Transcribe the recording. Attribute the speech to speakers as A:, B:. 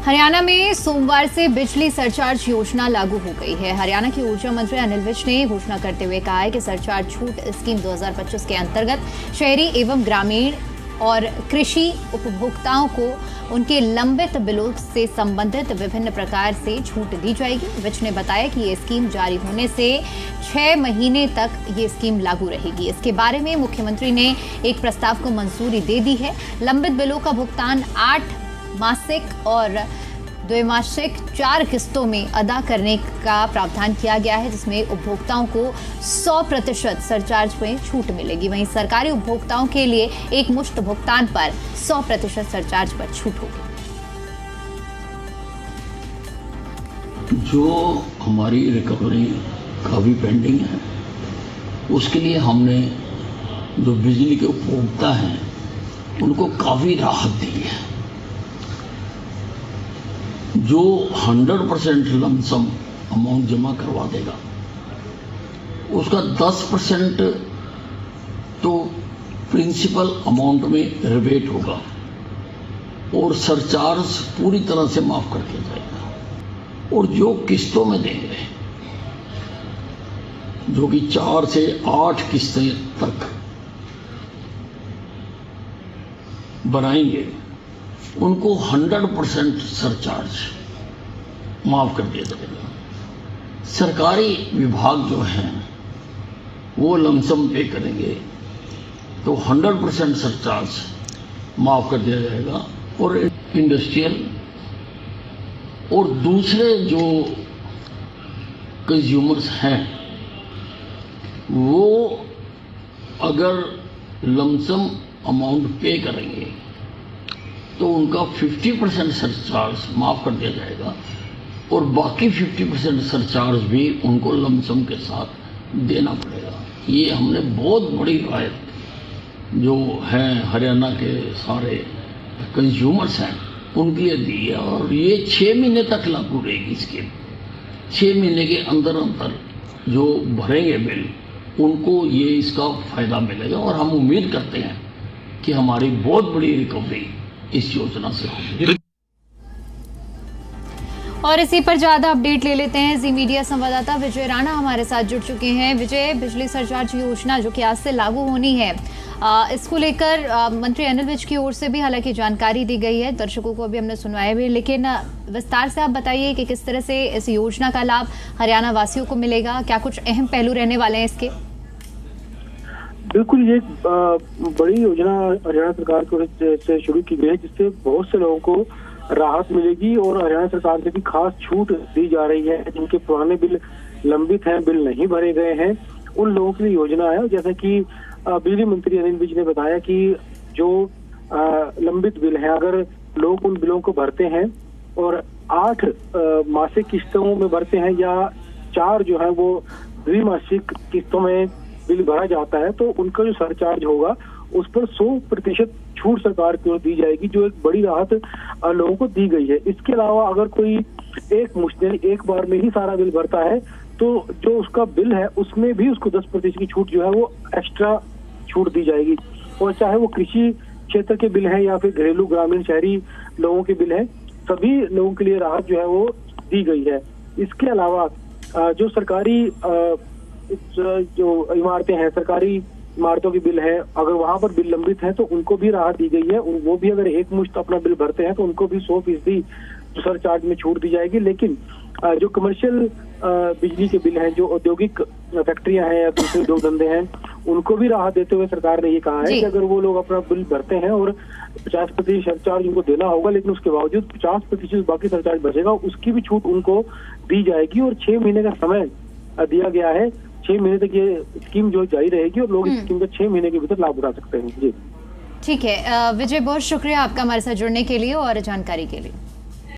A: हरियाणा में सोमवार से बिजली सरचार्ज योजना लागू हो गई है। हरियाणा के ऊर्जा मंत्री अनिल विज ने घोषणा करते हुए कहा है कि सरचार्ज छूट स्कीम 2025 के अंतर्गत शहरी एवं ग्रामीण और कृषि उपभोक्ताओं को उनके लंबित बिलों से संबंधित विभिन्न प्रकार से छूट दी जाएगी। विज ने बताया कि ये स्कीम जारी होने से 6 महीने तक ये स्कीम लागू रहेगी। इसके बारे में मुख्यमंत्री ने एक प्रस्ताव को मंजूरी दे दी है। लंबित बिलों का भुगतान 8 मासिक और द्विमासिक 4 किस्तों में अदा करने का प्रावधान किया गया है, जिसमें उपभोक्ताओं को 100% सरचार्ज में छूट मिलेगी। वहीं सरकारी उपभोक्ताओं के लिए एक मुश्त भुगतान पर 100% सरचार्ज पर छूट होगी।
B: जो हमारी रिकवरी काफी पेंडिंग है, उसके लिए हमने जो बिजली के उपभोक्ता हैं उनको काफी राहत दी है। जो 100% लमसम अमाउंट जमा करवा देगा उसका 10% तो प्रिंसिपल अमाउंट में रिबेट होगा और सरचार्ज पूरी तरह से माफ कर दिया जाएगा। और जो किस्तों में देंगे, जो कि 4 से 8 किस्तें तक बनाएंगे, उनको 100% सरचार्ज माफ कर दिया जाएगा। सरकारी विभाग जो हैं वो लमसम पे करेंगे तो 100% सरचार्ज माफ कर दिया जाएगा। और इंडस्ट्रियल और दूसरे जो कंज्यूमर्स हैं वो अगर लमसम अमाउंट पे करेंगे तो उनका 50% सरचार्ज माफ कर दिया जाएगा और बाकी 50% सरचार्ज भी उनको लमसम के साथ देना पड़ेगा। ये हमने बहुत बड़ी राहत जो है हरियाणा के सारे कंज्यूमर्स हैं उनके लिए दी है। और ये 6 महीने तक लागू रहेगी स्कीम। 6 महीने के अंदर अंदर जो भरेंगे बिल उनको ये इसका फायदा मिलेगा। और हम उम्मीद करते हैं कि हमारी बहुत बड़ी रिकवरी इस योजना से होगी।
A: और इसी पर ज्यादा अपडेट ले लेते हैं। जी मीडिया संवाददाता विजय राणा हमारे साथ जुड़ चुके हैं। विजय, बिजली सरचार्ज योजना जो कि आज से लागू होनी है, इसको लेकर मंत्री अनिल विज की ओर से भी हालांकि जानकारी दी गई है, दर्शकों को भी हमने सुनवाया भी, लेकिन विस्तार से आप बताइए कि किस तरह से इस योजना का लाभ हरियाणा वासियों को मिलेगा, क्या कुछ अहम पहलू रहने वाले हैं इसके?
C: बिल्कुल, ये बड़ी योजना हरियाणा सरकार की ओर से शुरू की गई है, जिससे बहुत से लोगों को राहत मिलेगी। और हरियाणा सरकार से भी खास छूट दी जा रही है। जिनके पुराने बिल लंबित हैं, बिल नहीं भरे गए हैं, उन लोगों के लिए योजना है। जैसे कि बिजली मंत्री अनिल विज ने बताया कि जो लंबित बिल है, अगर लोग उन बिलों को भरते हैं और 8 मासिक किस्तों में भरते हैं या 4 जो है वो द्विमासिक किस्तों में बिल भरा जाता है, तो उनका जो सरचार्ज होगा उस पर 100% छूट सरकार की ओर दी जाएगी, जो एक बड़ी राहत लोगों को दी गई है। इसके अलावा अगर कोई एक बार में ही सारा बिल भरता है तो जो उसका बिल है उसमें भी उसको 10% की छूट जो है वो एक्स्ट्रा छूट दी जाएगी। और चाहे वो कृषि क्षेत्र के बिल है या फिर घरेलू ग्रामीण शहरी लोगों के बिल है, सभी लोगों के लिए राहत जो है वो दी गई है। इसके अलावा जो सरकारी जो इमारतें हैं, सरकारी इमारतों के बिल है, अगर वहां पर बिल लंबित है तो उनको भी राहत दी गई है। वो भी अगर एक मुश्त अपना बिल भरते हैं तो उनको भी 100% सरचार्ज में छूट दी जाएगी। लेकिन जो कमर्शियल बिजली के बिल हैं, जो औद्योगिक फैक्ट्रियां हैं या दूसरे उद्योग धंधे हैं, उनको भी राहत देते हुए सरकार ने ये कहा है कि अगर वो लोग अपना बिल भरते हैं और 50% सरचार्ज उनको देना होगा, लेकिन उसके बावजूद 50% बाकी सरचार्ज बचेगा, उसकी भी छूट उनको दी जाएगी। और 6 महीने का समय दिया गया है। 6 महीने तक ये स्कीम जो जारी रहेगी और लोग इस स्कीम का 6 महीने के भीतर लाभ उठा सकते हैं। जी
A: ठीक है विजय, बहुत शुक्रिया आपका हमारे साथ जुड़ने के लिए और जानकारी के लिए।